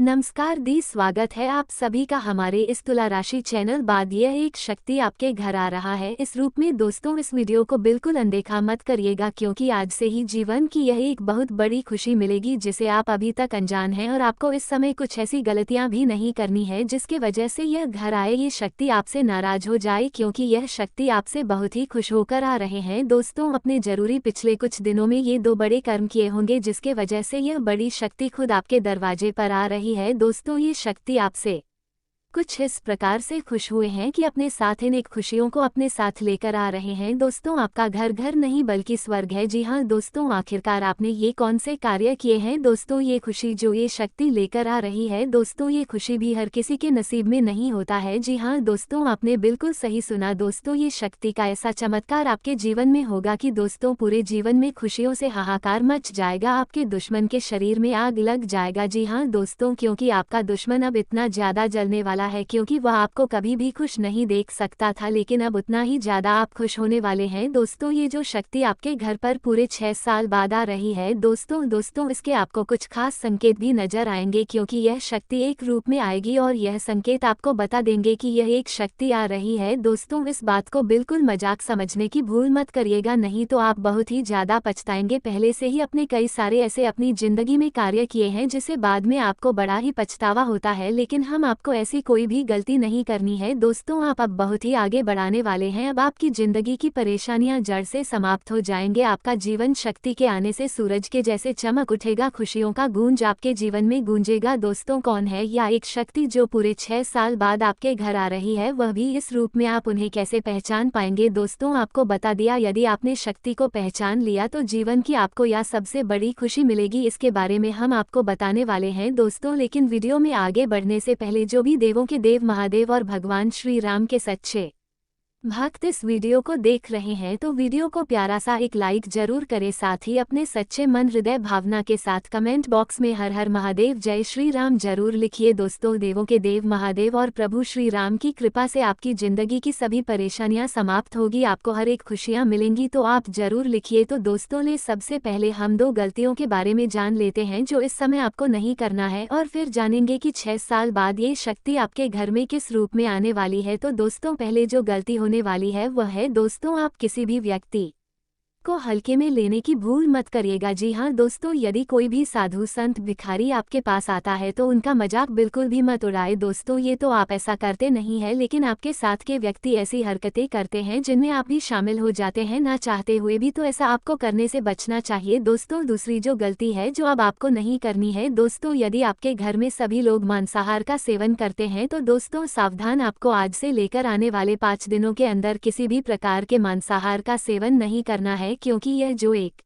नमस्कार दी, स्वागत है आप सभी का हमारे इस तुला राशि चैनल। बाद यह एक शक्ति आपके घर आ रहा है इस रूप में। दोस्तों, इस वीडियो को बिल्कुल अनदेखा मत करिएगा, क्योंकि आज से ही जीवन की यह एक बहुत बड़ी खुशी मिलेगी जिसे आप अभी तक अनजान हैं। और आपको इस समय कुछ ऐसी गलतियां भी नहीं करनी है जिसकी वजह से यह घर आए, ये शक्ति आपसे नाराज हो जाए, क्योंकि यह शक्ति आपसे बहुत ही खुश होकर आ रहे हैं। दोस्तों, अपने जरूरी पिछले कुछ दिनों में ये 2 बड़े कर्म किए होंगे जिसके वजह से यह बड़ी शक्ति खुद आपके दरवाजे पर आ रही है। दोस्तों, ये शक्ति आपसे कुछ इस प्रकार से खुश हुए हैं कि अपने साथ अनेक खुशियों को अपने साथ लेकर आ रहे हैं। दोस्तों, आपका घर घर नहीं बल्कि स्वर्ग है। जी हाँ दोस्तों, आखिरकार आपने ये कौन से कार्य किए हैं? दोस्तों, ये खुशी जो ये शक्ति लेकर आ रही है, दोस्तों ये खुशी भी हर किसी के नसीब में नहीं होता है। जी हाँ दोस्तों, आपने बिल्कुल सही सुना। दोस्तों, ये शक्ति का ऐसा चमत्कार आपके जीवन में होगा कि दोस्तों पूरे जीवन में खुशियों से हाहाकार मच जाएगा, आपके दुश्मन के शरीर में आग लग जाएगा। जी हाँ दोस्तों, क्योंकि आपका दुश्मन अब इतना ज्यादा जलने वाला है, क्योंकि वह आपको कभी भी खुश नहीं देख सकता था, लेकिन अब उतना ही ज्यादा आप खुश होने वाले हैं। दोस्तों, ये जो शक्ति आपके घर पर पूरे 6 साल बाद आ रही है, दोस्तों इसके आपको कुछ खास संकेत भी नजर आएंगे, क्योंकि यह शक्ति एक रूप में आएगी और यह संकेत आपको बता देंगे कि यह एक शक्ति आ रही है। दोस्तों, इस बात को बिल्कुल मजाक समझने की भूल मत करिएगा, नहीं तो आप बहुत ही ज्यादा पछताएंगे। पहले से ही अपने कई सारे ऐसे अपनी जिंदगी में कार्य किए हैं जिसे बाद में आपको बड़ा ही पछतावा होता है, लेकिन हम आपको ऐसी कोई भी गलती नहीं करनी है। दोस्तों, आप अब बहुत ही आगे बढ़ाने वाले हैं। अब आपकी जिंदगी की परेशानियां जड़ से समाप्त हो जाएंगे। आपका जीवन शक्ति के आने से सूरज के जैसे चमक उठेगा, खुशियों का गूंज आपके जीवन में गूंजेगा। दोस्तों, कौन है या एक शक्ति जो पूरे 6 साल बाद आपके घर आ रही है, वह भी इस रूप में? आप उन्हें कैसे पहचान पाएंगे? दोस्तों, आपको बता दिया, यदि आपने शक्ति को पहचान लिया तो जीवन की आपको यह सबसे बड़ी खुशी मिलेगी। इसके बारे में हम आपको बताने वाले हैं दोस्तों, लेकिन वीडियो में आगे बढ़ने से पहले जो भी देवों के देव महादेव और भगवान श्री राम के सच्चे भक्त इस वीडियो को देख रहे हैं तो वीडियो को प्यारा सा एक लाइक जरूर करें, साथ ही अपने सच्चे मन हृदय भावना के साथ कमेंट बॉक्स में हर हर महादेव जय श्री राम जरूर लिखिए। दोस्तों, देवों के देव महादेव और प्रभु श्री राम की कृपा से आपकी जिंदगी की सभी परेशानियां समाप्त होगी, आपको हर एक खुशियां मिलेंगी, तो आप जरूर लिखिए। तो दोस्तों, सबसे पहले हम 2 गलतियों के बारे में जान लेते हैं जो इस समय आपको नहीं करना है, और फिर जानेंगे कि 6 साल बाद ये शक्ति आपके घर में किस रूप में आने वाली है। तो दोस्तों, पहले जो गलती होने वाली है वह है, दोस्तों आप किसी भी व्यक्ति को हल्के में लेने की भूल मत करिएगा। जी हाँ दोस्तों, यदि कोई भी साधु संत भिखारी आपके पास आता है तो उनका मजाक बिल्कुल भी मत उड़ाए। दोस्तों, ये तो आप ऐसा करते नहीं है, लेकिन आपके साथ के व्यक्ति ऐसी हरकतें करते हैं जिनमें आप भी शामिल हो जाते हैं ना चाहते हुए भी, तो ऐसा आपको करने से बचना चाहिए। दोस्तों, दूसरी जो गलती है जो अब आपको नहीं करनी है, दोस्तों यदि आपके घर में सभी लोग मांसाहार का सेवन करते हैं तो दोस्तों सावधान, आपको आज से लेकर आने वाले 5 दिनों के अंदर किसी भी प्रकार के मांसाहार का सेवन नहीं करना है, क्योंकि यह जो एक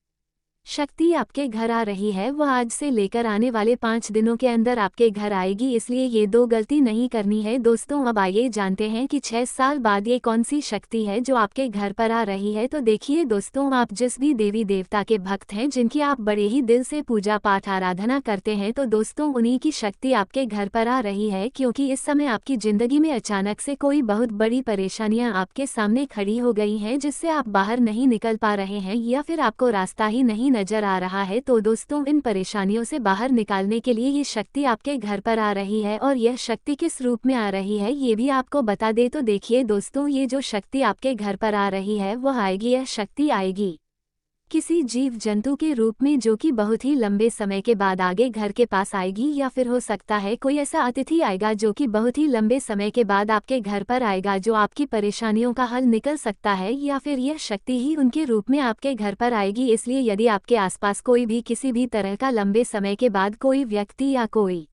शक्ति आपके घर आ रही है वह आज से लेकर आने वाले 5 दिनों के अंदर आपके घर आएगी, इसलिए ये 2 गलती नहीं करनी है। दोस्तों, अब आइए जानते हैं कि 6 साल बाद ये कौन सी शक्ति है जो आपके घर पर आ रही है। तो देखिए दोस्तों, आप जिस भी देवी देवता के भक्त हैं जिनकी आप बड़े ही दिल से पूजा पाठ आराधना करते हैं, तो दोस्तों उन्हीं की शक्ति आपके घर पर आ रही है, क्योंकि इस समय आपकी जिंदगी में अचानक से कोई बहुत बड़ी परेशानियां आपके सामने खड़ी हो गई हैं जिससे आप बाहर नहीं निकल पा रहे हैं, या फिर आपको रास्ता ही नहीं नजर आ रहा है। तो दोस्तों, इन परेशानियों से बाहर निकालने के लिए ये शक्ति आपके घर पर आ रही है, और यह शक्ति किस रूप में आ रही है ये भी आपको बता दे। तो देखिए दोस्तों, ये जो शक्ति आपके घर पर आ रही है वह आएगी, यह शक्ति आएगी किसी जीव जंतु के रूप में, जो कि बहुत ही लंबे समय के बाद आगे घर के पास आएगी, या फिर हो सकता है कोई ऐसा अतिथि आएगा जो कि बहुत ही लंबे समय के बाद आपके घर पर आएगा, जो आपकी परेशानियों का हल निकल सकता है, या फिर यह शक्ति ही उनके रूप में आपके घर पर आएगी। इसलिए यदि आपके आसपास कोई भी किसी भी तरह का लंबे समय के बाद कोई व्यक्ति या कोई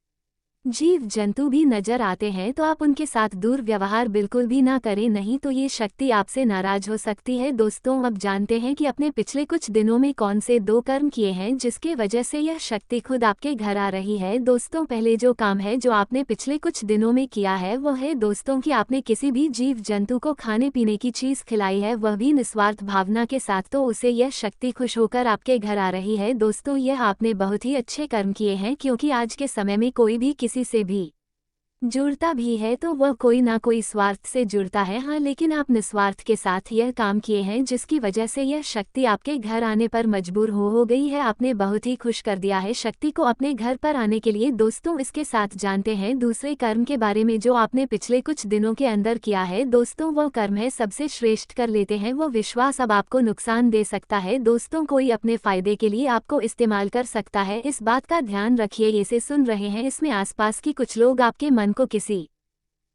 जीव जंतु भी नजर आते हैं तो आप उनके साथ दुर्व्यवहार बिल्कुल भी ना करें, नहीं तो ये शक्ति आपसे नाराज हो सकती है। दोस्तों, अब जानते हैं कि अपने पिछले कुछ दिनों में कौन से 2 कर्म किए हैं जिसके वजह से यह शक्ति खुद आपके घर आ रही है। दोस्तों, पहले जो काम है जो आपने पिछले कुछ दिनों में किया है वह है दोस्तों कि आपने किसी भी जीव जंतु को खाने पीने की चीज खिलाई है, वह भी निस्वार्थ भावना के साथ, तो उसे यह शक्ति खुश होकर आपके घर आ रही है। दोस्तों, यह आपने बहुत ही अच्छे कर्म किए हैं, क्योंकि आज के समय में कोई भी किसी से भी जुड़ता भी है तो वह कोई ना कोई स्वार्थ से जुड़ता है। हाँ, लेकिन आप निस्वार्थ के साथ यह काम किए हैं जिसकी वजह से यह शक्ति आपके घर आने पर मजबूर हो गई है। आपने बहुत ही खुश कर दिया है शक्ति को अपने घर पर आने के लिए। दोस्तों, इसके साथ जानते हैं दूसरे कर्म के बारे में जो आपने पिछले कुछ दिनों के अंदर किया है। दोस्तों, वह कर्म है सबसे श्रेष्ठ कर लेते हैं। वह विश्वास अब आपको नुकसान दे सकता है। दोस्तों, कोई अपने फायदे के लिए आपको इस्तेमाल कर सकता है, इस बात का ध्यान रखिए। इसे सुन रहे हैं, इसमें आसपास की कुछ लोग आपके मन को किसी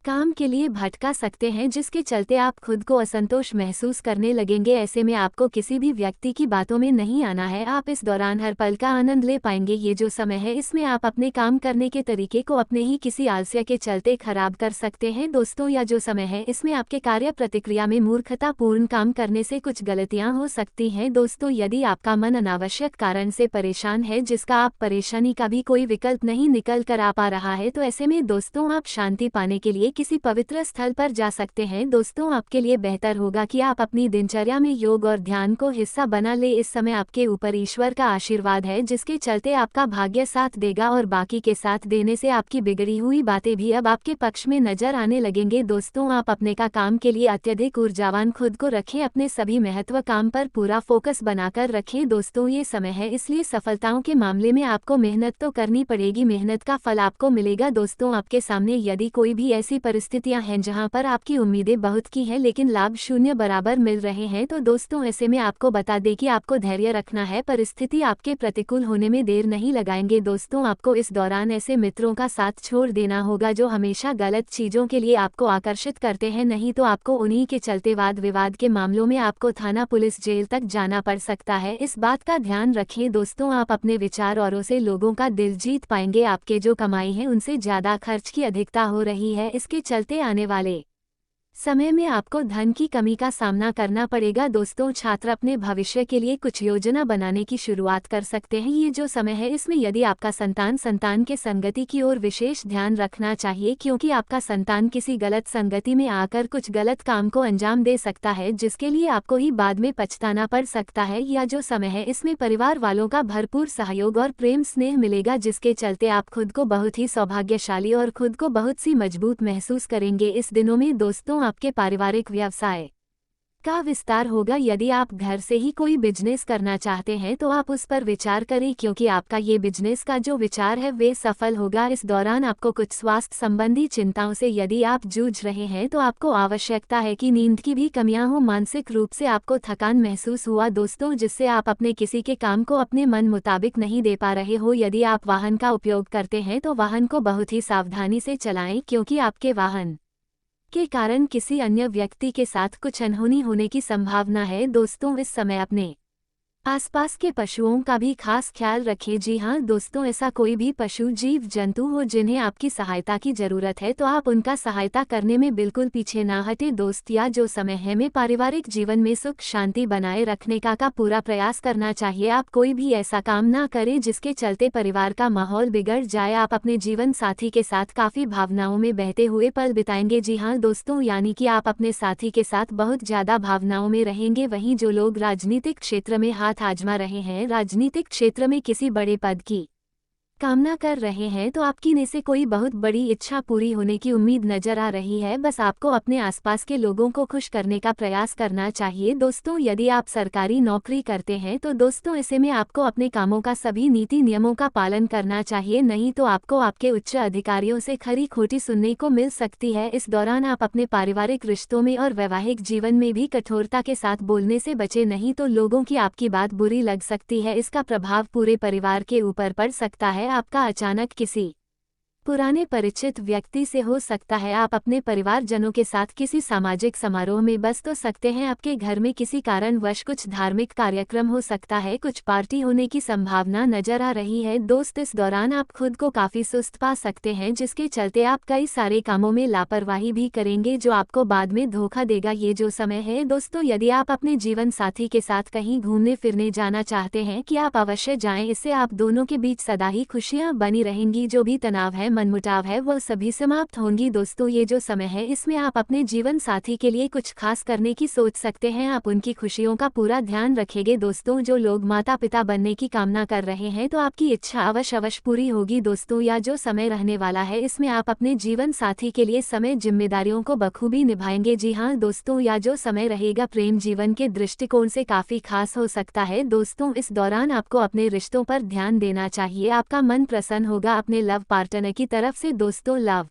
काम के लिए भटका सकते हैं जिसके चलते आप खुद को असंतोष महसूस करने लगेंगे। ऐसे में आपको किसी भी व्यक्ति की बातों में नहीं आना है। आप इस दौरान हर पल का आनंद ले पाएंगे। ये जो समय है इसमें आप अपने काम करने के तरीके को अपने ही किसी आलस्य के चलते खराब कर सकते हैं। दोस्तों, यह जो समय है इसमें आपके कार्य प्रतिक्रिया में मूर्खतापूर्ण काम करने से कुछ गलतियां हो सकती हैं। दोस्तों, यदि आपका मन अनावश्यक कारण से परेशान है जिसका आप परेशानी का भी कोई विकल्प नहीं निकल कर आ पा रहा है, तो ऐसे में दोस्तों आप शांति पाने के लिए किसी पवित्र स्थल पर जा सकते हैं। दोस्तों, आपके लिए बेहतर होगा कि आप अपनी दिनचर्या में योग और ध्यान को हिस्सा बना ले। इस समय आपके ऊपर ईश्वर का आशीर्वाद है जिसके चलते आपका भाग्य साथ देगा और बाकी के साथ देने से आपकी बिगड़ी हुई बातें भी अब आपके पक्ष में नजर आने लगेंगे। दोस्तों, आप अपने का काम के लिए अत्यधिक ऊर्जावान खुद को रखें। अपने सभी महत्व काम पर पूरा फोकस बनाकर रखें। दोस्तों, ये समय है इसलिए सफलताओं के मामले में आपको मेहनत तो करनी पड़ेगी, मेहनत का फल आपको मिलेगा। दोस्तों, आपके सामने यदि कोई भी ऐसी परिस्थितियां हैं जहां पर आपकी उम्मीदें बहुत की हैं लेकिन लाभ शून्य बराबर मिल रहे हैं, तो दोस्तों ऐसे में आपको बता दें कि आपको धैर्य रखना है। परिस्थिति आपके प्रतिकूल होने में देर नहीं लगाएंगे। दोस्तों, आपको इस दौरान ऐसे मित्रों का साथ छोड़ देना होगा जो हमेशा गलत चीजों के लिए आपको आकर्षित करते हैं, नहीं तो आपको उन्हीं के चलते वाद विवाद के मामलों में आपको थाना, पुलिस, जेल तक जाना पड़ सकता है। इस बात का ध्यान रखें। दोस्तों, आप अपने विचार औरों से लोगों का दिल जीत पाएंगे। आपके जो कमाई है उनसे ज्यादा खर्च की अधिकता हो रही है, इसके चलते आने वाले समय में आपको धन की कमी का सामना करना पड़ेगा। दोस्तों, छात्र अपने भविष्य के लिए कुछ योजना बनाने की शुरुआत कर सकते हैं। ये जो समय है इसमें यदि आपका संतान के संगति की ओर विशेष ध्यान रखना चाहिए, क्योंकि आपका संतान किसी गलत संगति में आकर कुछ गलत काम को अंजाम दे सकता है जिसके लिए आपको ही बाद में पछताना पड़ सकता है। यह जो समय है इसमें परिवार वालों का भरपूर सहयोग और प्रेम स्नेह मिलेगा जिसके चलते आप खुद को बहुत ही सौभाग्यशाली और खुद को बहुत सी मजबूत महसूस करेंगे। इस दिनों में दोस्तों आपके पारिवारिक व्यवसाय का विस्तार होगा। यदि आप घर से ही कोई बिजनेस करना चाहते हैं तो आप उस पर विचार करें, क्योंकि आपका ये बिजनेस का जो विचार है वे सफल होगा। इस दौरान आपको कुछ स्वास्थ्य संबंधी चिंताओं से यदि आप जूझ रहे हैं तो आपको आवश्यकता है कि नींद की भी कमियां हो, मानसिक रूप से आपको थकान महसूस हुआ दोस्तों, जिससे आप अपने किसी के काम को अपने मन मुताबिक नहीं दे पा रहे हो। यदि आप वाहन का उपयोग करते हैं तो वाहन को बहुत ही सावधानी से चलाएं, क्योंकि आपके वाहन के कारण किसी अन्य व्यक्ति के साथ कुछ अनहोनी होने की संभावना है। दोस्तों, इस समय अपने आसपास के पशुओं का भी खास ख्याल रखें। जी हाँ दोस्तों, ऐसा कोई भी पशु, जीव जंतु हो जिन्हें आपकी सहायता की जरूरत है तो आप उनका सहायता करने में बिल्कुल पीछे ना हटे। दोस्त, या जो समय है में पारिवारिक जीवन में सुख शांति बनाए रखने का पूरा प्रयास करना चाहिए। आप कोई भी ऐसा काम ना करें जिसके चलते परिवार का माहौल बिगड़ जाए। आप अपने जीवन साथी के साथ काफी भावनाओं में बहते हुए पल बिताएंगे। जी हाँ दोस्तों, यानी कि आप अपने साथी के साथ बहुत ज्यादा भावनाओं में रहेंगे। वहीं जो लोग राजनीतिक क्षेत्र में हाथ आजमा रहे हैं, राजनीतिक क्षेत्र में किसी बड़े पद की कामना कर रहे हैं, तो आपकी ने से कोई बहुत बड़ी इच्छा पूरी होने की उम्मीद नजर आ रही है। बस आपको अपने आसपास के लोगों को खुश करने का प्रयास करना चाहिए। दोस्तों, यदि आप सरकारी नौकरी करते हैं तो दोस्तों ऐसे में आपको अपने कामों का सभी नीति नियमों का पालन करना चाहिए, नहीं तो आपको आपके उच्च अधिकारियों से खरी खोटी सुनने को मिल सकती है। इस दौरान आप अपने पारिवारिक रिश्तों में और वैवाहिक जीवन में भी कठोरता के साथ बोलने से बचे, नहीं तो लोगों की आपकी बात बुरी लग सकती है। इसका प्रभाव पूरे परिवार के ऊपर पड़ सकता है। आपका अचानक किसी पुराने परिचित व्यक्ति से हो सकता है। आप अपने परिवारजनों के साथ किसी सामाजिक समारोह में बस तो सकते हैं। आपके घर में किसी कारणवश कुछ धार्मिक कार्यक्रम हो सकता है, कुछ पार्टी होने की संभावना नजर आ रही है। दोस्त, इस दौरान आप खुद को काफी सुस्त पा सकते हैं जिसके चलते आप कई सारे कामों में लापरवाही भी करेंगे जो आपको बाद में धोखा देगा। ये जो समय है दोस्तों, यदि आप अपने जीवन साथी के साथ कहीं घूमने फिरने जाना चाहते हैं कि आप अवश्य जाएं। इससे आप दोनों के बीच सदा ही खुशियां बनी रहेंगी। जो भी तनाव है मनमुटाव है वो सभी समाप्त होंगी। दोस्तों ये जो समय है इसमें आप अपने जीवन साथी के लिए कुछ खास करने की सोच सकते हैं। आप उनकी खुशियों का पूरा ध्यान रखेंगे। दोस्तों जो लोग माता पिता बनने की कामना कर रहे हैं तो आपकी इच्छा अवश्य पूरी होगी। दोस्तों यह जो समय रहने वाला है इसमें आप अपने जीवन साथी के लिए समय जिम्मेदारियों को बखूबी निभाएंगे। जी हाँ दोस्तों यह जो समय रहेगा प्रेम जीवन के दृष्टिकोण से काफी खास हो सकता है। दोस्तों इस दौरान आपको अपने रिश्तों पर ध्यान देना चाहिए। आपका मन प्रसन्न होगा अपने लव पार्टनर की तरफ से। दोस्तों लव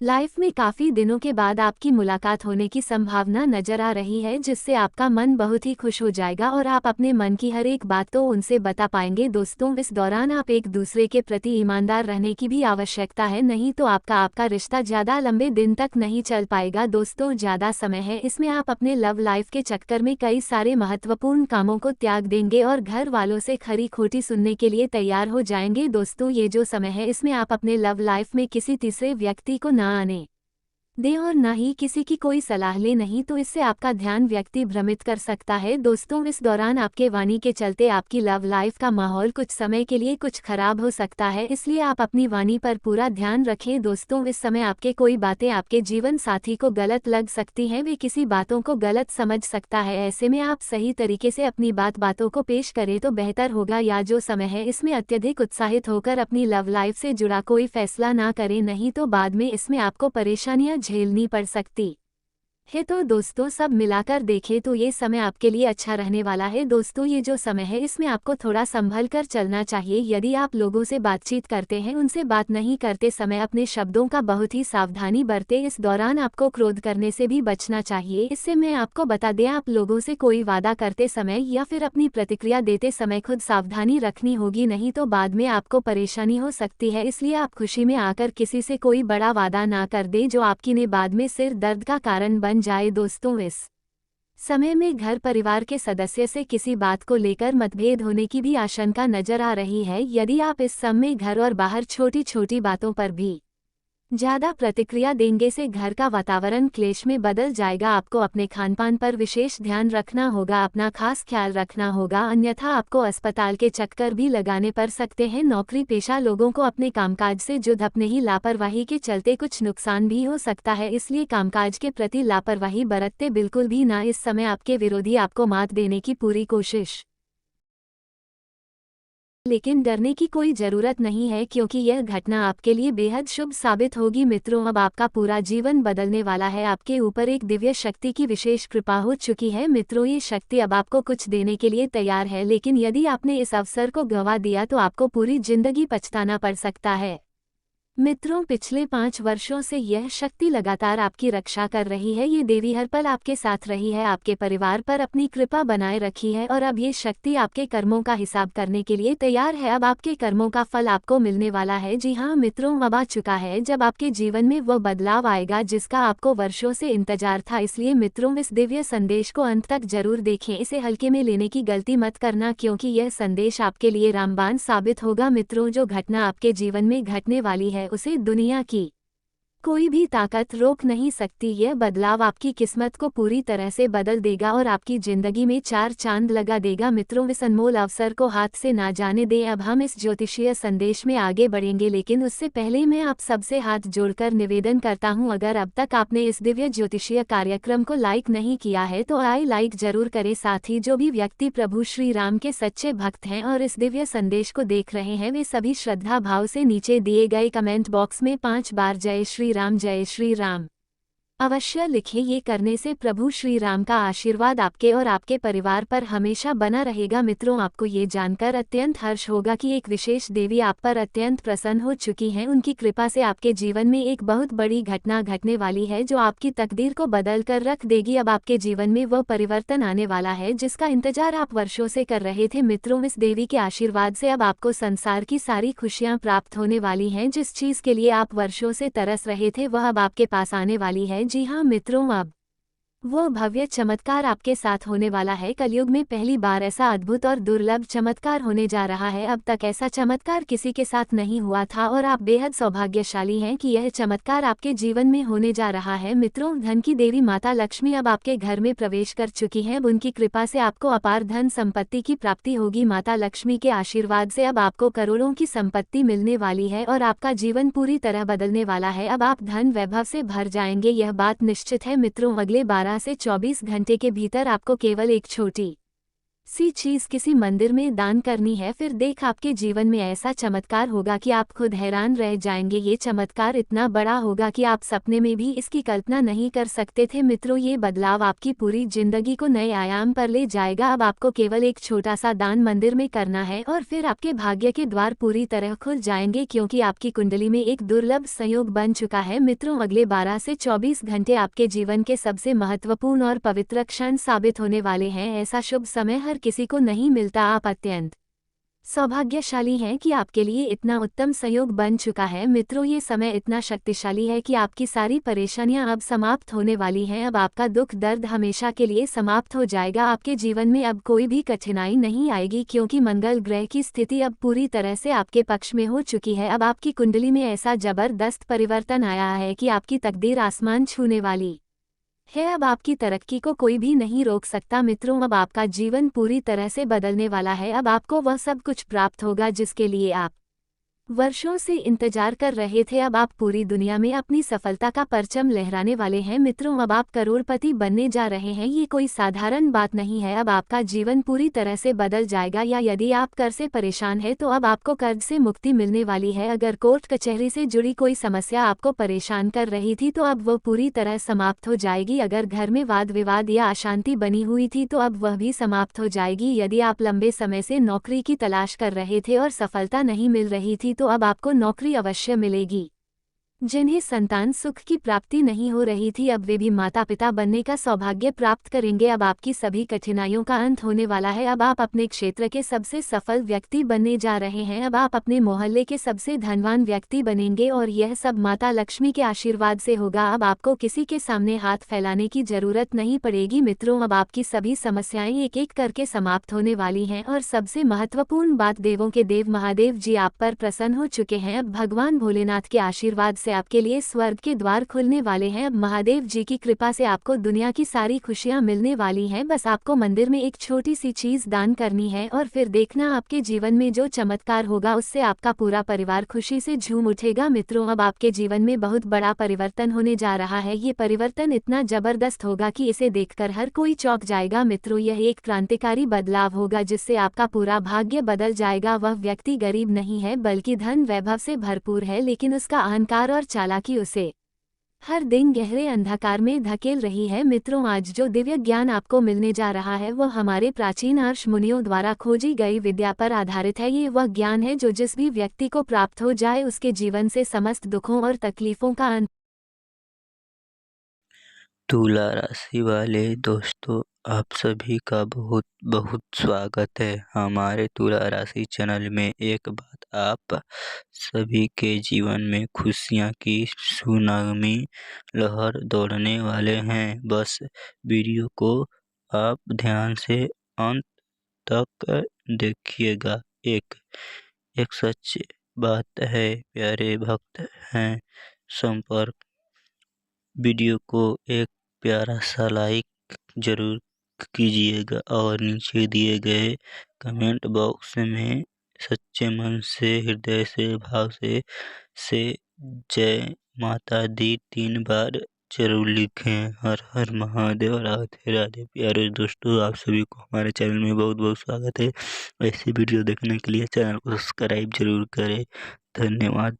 लाइफ में काफी दिनों के बाद आपकी मुलाकात होने की संभावना नजर आ रही है, जिससे आपका मन बहुत ही खुश हो जाएगा और आप अपने मन की हर एक बात तो उनसे बता पाएंगे। दोस्तों इस दौरान आप एक दूसरे के प्रति ईमानदार रहने की भी आवश्यकता है, नहीं तो आपका रिश्ता ज्यादा लंबे दिन तक नहीं चल पाएगा। दोस्तों ज्यादा समय है इसमें आप अपने लव लाइफ के चक्कर में कई सारे महत्वपूर्ण कामों को त्याग देंगे और घर वालों से खरी खोटी सुनने के लिए तैयार हो जाएंगे। दोस्तों ये जो समय है इसमें आप अपने लव लाइफ में किसी तीसरे व्यक्ति को ना आने दें और ना ही किसी की कोई सलाह ले, नहीं तो इससे आपका ध्यान व्यक्ति भ्रमित कर सकता है। दोस्तों इस दौरान आपके वाणी के चलते आपकी लव लाइफ का माहौल कुछ समय के लिए कुछ खराब हो सकता है, इसलिए आप अपनी वाणी पर पूरा ध्यान रखें। दोस्तों इस समय आपके कोई बातें आपके जीवन साथी को गलत लग सकती हैं, वे किसी बातों को गलत समझ सकता है। ऐसे में आप सही तरीके से अपनी बातों को पेश करें तो बेहतर होगा। या जो समय है इसमें अत्यधिक उत्साहित होकर अपनी लव लाइफ से जुड़ा कोई फैसला ना करें, नहीं तो बाद में इसमें आपको परेशानियां झेलनी पड़ सकती है। तो दोस्तों सब मिलाकर देखें तो ये समय आपके लिए अच्छा रहने वाला है। दोस्तों ये जो समय है इसमें आपको थोड़ा संभल कर चलना चाहिए। यदि आप लोगों से बातचीत करते हैं उनसे बात नहीं करते समय अपने शब्दों का बहुत ही सावधानी बरतें। इस दौरान आपको क्रोध करने से भी बचना चाहिए। इससे मैं आपको बता दें, आप लोगों से कोई वादा करते समय या फिर अपनी प्रतिक्रिया देते समय खुद सावधानी रखनी होगी, नहीं तो बाद में आपको परेशानी हो सकती है। इसलिए आप खुशी में आकर किसी से कोई बड़ा वादा ना कर दें जो आपकी ने बाद में सिर दर्द का कारण बन जाए। दोस्तों इस समय में घर परिवार के सदस्य से किसी बात को लेकर मतभेद होने की भी आशंका नजर आ रही है। यदि आप इस समय घर और बाहर छोटी छोटी बातों पर भी ज्यादा प्रतिक्रिया देंगे से घर का वातावरण क्लेश में बदल जाएगा। आपको अपने खानपान पर विशेष ध्यान रखना होगा, अपना खास ख्याल रखना होगा, अन्यथा आपको अस्पताल के चक्कर भी लगाने पड़ सकते हैं। नौकरी पेशा लोगों को अपने कामकाज से जुड़ अपने ही लापरवाही के चलते कुछ नुकसान भी हो सकता है, इसलिए कामकाज के प्रति लापरवाही बरतते बिल्कुल भी ना। इस समय आपके विरोधी आपको मात देने की पूरी कोशिश, लेकिन डरने की कोई जरूरत नहीं है क्योंकि यह घटना आपके लिए बेहद शुभ साबित होगी। मित्रों अब आपका पूरा जीवन बदलने वाला है। आपके ऊपर एक दिव्य शक्ति की विशेष कृपा हो चुकी है। मित्रों ये शक्ति अब आपको कुछ देने के लिए तैयार है, लेकिन यदि आपने इस अवसर को गंवा दिया तो आपको पूरी जिंदगी पछताना पड़ सकता है। मित्रों पिछले 5 वर्षों से यह शक्ति लगातार आपकी रक्षा कर रही है। ये देवी हर पल आपके साथ रही है, आपके परिवार पर अपनी कृपा बनाए रखी है और अब ये शक्ति आपके कर्मों का हिसाब करने के लिए तैयार है। अब आपके कर्मों का फल आपको मिलने वाला है। जी हाँ मित्रों, अब आ चुका है जब आपके जीवन में वो बदलाव आएगा जिसका आपको वर्षों से इंतजार था। इसलिए मित्रों इस दिव्य संदेश को अंत तक जरूर देखें, इसे हल्के में लेने की गलती मत करना क्योंकि यह संदेश आपके लिए रामबाण साबित होगा। मित्रों जो घटना आपके जीवन में घटने वाली है उसे दुनिया की कोई भी ताकत रोक नहीं सकती। यह बदलाव आपकी किस्मत को पूरी तरह से बदल देगा और आपकी जिंदगी में 4 चांद लगा देगा। मित्रों इस अनमोल अवसर को हाथ से ना जाने दें। अब हम इस ज्योतिषीय संदेश में आगे बढ़ेंगे, लेकिन उससे पहले मैं आप सबसे हाथ जोड़कर निवेदन करता हूं, अगर अब तक आपने इस दिव्य ज्योतिषीय कार्यक्रम को लाइक नहीं किया है तो लाइक जरूर करें। साथ ही जो भी व्यक्ति प्रभु श्री राम के सच्चे भक्त हैं और इस दिव्य संदेश को देख रहे हैं वे सभी श्रद्धा भाव से नीचे दिए गए कमेंट बॉक्स में 5 बार जय श्री राम अवश्य लिखें। ये करने से प्रभु श्री राम का आशीर्वाद आपके और आपके परिवार पर हमेशा बना रहेगा। मित्रों आपको ये जानकर अत्यंत हर्ष होगा कि एक विशेष देवी आप पर अत्यंत प्रसन्न हो चुकी हैं। उनकी कृपा से आपके जीवन में एक बहुत बड़ी घटना घटने वाली है जो आपकी तकदीर को बदल कर रख देगी। अब आपके जीवन में वह परिवर्तन आने वाला है जिसका इंतजार आप वर्षों से कर रहे थे। मित्रों इस देवी के आशीर्वाद से अब आपको संसार की सारी खुशियां प्राप्त होने वाली हैं। जिस चीज के लिए आप वर्षों से तरस रहे थे वह अब आपके पास आने वाली है। जी हाँ मित्रों, अब वो भव्य चमत्कार आपके साथ होने वाला है। कलयुग में पहली बार ऐसा अद्भुत और दुर्लभ चमत्कार होने जा रहा है। अब तक ऐसा चमत्कार किसी के साथ नहीं हुआ था और आप बेहद सौभाग्यशाली हैं कि यह चमत्कार आपके जीवन में होने जा रहा है। मित्रों, धन की देवी माता लक्ष्मी अब आपके घर में प्रवेश कर चुकी हैं। उनकी कृपा से आपको अपार धन संपत्ति की प्राप्ति होगी। माता लक्ष्मी के आशीर्वाद से अब आपको करोड़ों की संपत्ति मिलने वाली है और आपका जीवन पूरी तरह बदलने वाला है। अब आप धन वैभव से भर जाएंगे, यह बात निश्चित है। मित्रों, अगले 12 से 24 घंटे के भीतर आपको केवल एक छोटी सी चीज किसी मंदिर में दान करनी है, फिर देख आपके जीवन में ऐसा चमत्कार होगा कि आप खुद हैरान रह जाएंगे। ये चमत्कार इतना बड़ा होगा कि आप सपने में भी इसकी कल्पना नहीं कर सकते थे। मित्रों, ये बदलाव आपकी पूरी जिंदगी को नए आयाम पर ले जाएगा। अब आपको केवल एक छोटा सा दान मंदिर में करना है और फिर आपके भाग्य के द्वार पूरी तरह खुल जाएंगे, क्योंकि आपकी कुंडली में एक दुर्लभ संयोग बन चुका है। मित्रों, अगले 12 से 24 घंटे आपके जीवन के सबसे महत्वपूर्ण और पवित्र क्षण साबित होने वाले हैं। ऐसा शुभ समय हर किसी को नहीं मिलता। आप अत्यंत सौभाग्यशाली हैं कि आपके लिए इतना उत्तम संयोग बन चुका है। मित्रों, ये समय इतना शक्तिशाली है कि आपकी सारी परेशानियां अब समाप्त होने वाली हैं। अब आपका दुख दर्द हमेशा के लिए समाप्त हो जाएगा। आपके जीवन में अब कोई भी कठिनाई नहीं आएगी, क्योंकि मंगल ग्रह की स्थिति अब पूरी तरह से आपके पक्ष में हो चुकी है। अब आपकी कुंडली में ऐसा जबरदस्त परिवर्तन आया है कि आपकी तकदीर आसमान छूने वाली है। अब आपकी तरक्की को कोई भी नहीं रोक सकता। मित्रों, अब आपका जीवन पूरी तरह से बदलने वाला है। अब आपको वह सब कुछ प्राप्त होगा जिसके लिए आप वर्षों से इंतजार कर रहे थे। अब आप पूरी दुनिया में अपनी सफलता का परचम लहराने वाले हैं। मित्रों, अब आप करोड़पति बनने जा रहे हैं। ये कोई साधारण बात नहीं है। अब आपका जीवन पूरी तरह से बदल जाएगा। या यदि आप कर से परेशान हैं तो अब आपको कर्ज से मुक्ति मिलने वाली है। अगर कोर्ट कचहरी से जुड़ी कोई समस्या आपको परेशान कर रही थी तो अब वह पूरी तरह समाप्त हो जाएगी। अगर घर में वाद विवाद या अशांति बनी हुई थी तो अब वह भी समाप्त हो जाएगी। यदि आप लंबे समय से नौकरी की तलाश कर रहे थे और सफलता नहीं मिल रही थी तो अब आपको नौकरी अवश्य मिलेगी। जिन्हें संतान सुख की प्राप्ति नहीं हो रही थी, अब वे भी माता पिता बनने का सौभाग्य प्राप्त करेंगे। अब आपकी सभी कठिनाइयों का अंत होने वाला है। अब आप अपने क्षेत्र के सबसे सफल व्यक्ति बनने जा रहे हैं। अब आप अपने मोहल्ले के सबसे धनवान व्यक्ति बनेंगे और यह सब माता लक्ष्मी के आशीर्वाद से होगा। अब आपको किसी के सामने हाथ फैलाने की जरूरत नहीं पड़ेगी। मित्रों, अब आपकी सभी समस्याएं एक एक करके समाप्त होने वाली हैं और सबसे महत्वपूर्ण बात, देवों के देव महादेव जी आप पर प्रसन्न हो चुके हैं। अब भगवान भोलेनाथ के आशीर्वाद से आपके लिए स्वर्ग के द्वार खुलने वाले हैं। अब महादेव जी की कृपा से आपको दुनिया की सारी खुशियां मिलने वाली हैं। बस आपको मंदिर में एक छोटी सी चीज दान करनी है और फिर देखना आपके जीवन में जो चमत्कार होगा उससे आपका पूरा परिवार खुशी से झूम उठेगा। मित्रों, अब आपके जीवन में बहुत बड़ा परिवर्तन होने जा रहा है। ये परिवर्तन इतना जबरदस्त होगा कि इसे देखकर हर कोई चौंक जाएगा। मित्रों, यह एक क्रांतिकारी बदलाव होगा जिससे आपका पूरा भाग्य बदल जाएगा। वह व्यक्ति गरीब नहीं है बल्कि धन वैभव से भरपूर है, लेकिन उसका अहंकार और चालाकी उसे हर दिन गहरे अंधकार में धकेल रही है। मित्रों, आज जो दिव्य ज्ञान आपको मिलने जा रहा है वह हमारे प्राचीन ऋषि मुनियों द्वारा खोजी गई विद्या पर आधारित है। ये वह ज्ञान है जो जिस भी व्यक्ति को प्राप्त हो जाए उसके जीवन से समस्त दुखों और तकलीफों का अंत। तुला राशि वाले दोस्तों, आप सभी का बहुत बहुत स्वागत है हमारे तुला राशि चैनल में। एक बात, आप सभी के जीवन में खुशियां की सुनामी लहर दौड़ने वाले हैं। बस वीडियो को आप ध्यान से अंत तक देखिएगा। एक एक सच बात है, प्यारे भक्त हैं, संपर्क वीडियो को एक प्यारा सा लाइक जरूर कीजिएगा और नीचे दिए गए कमेंट बॉक्स में सच्चे मन से, हृदय से, भाव से जय माता दी 3 बार जरूर लिखें। हर हर महादेव, राधे राधे। प्यारे दोस्तों, आप सभी को हमारे चैनल में बहुत बहुत स्वागत है। ऐसी वीडियो देखने के लिए चैनल को सब्सक्राइब जरूर करें। धन्यवाद।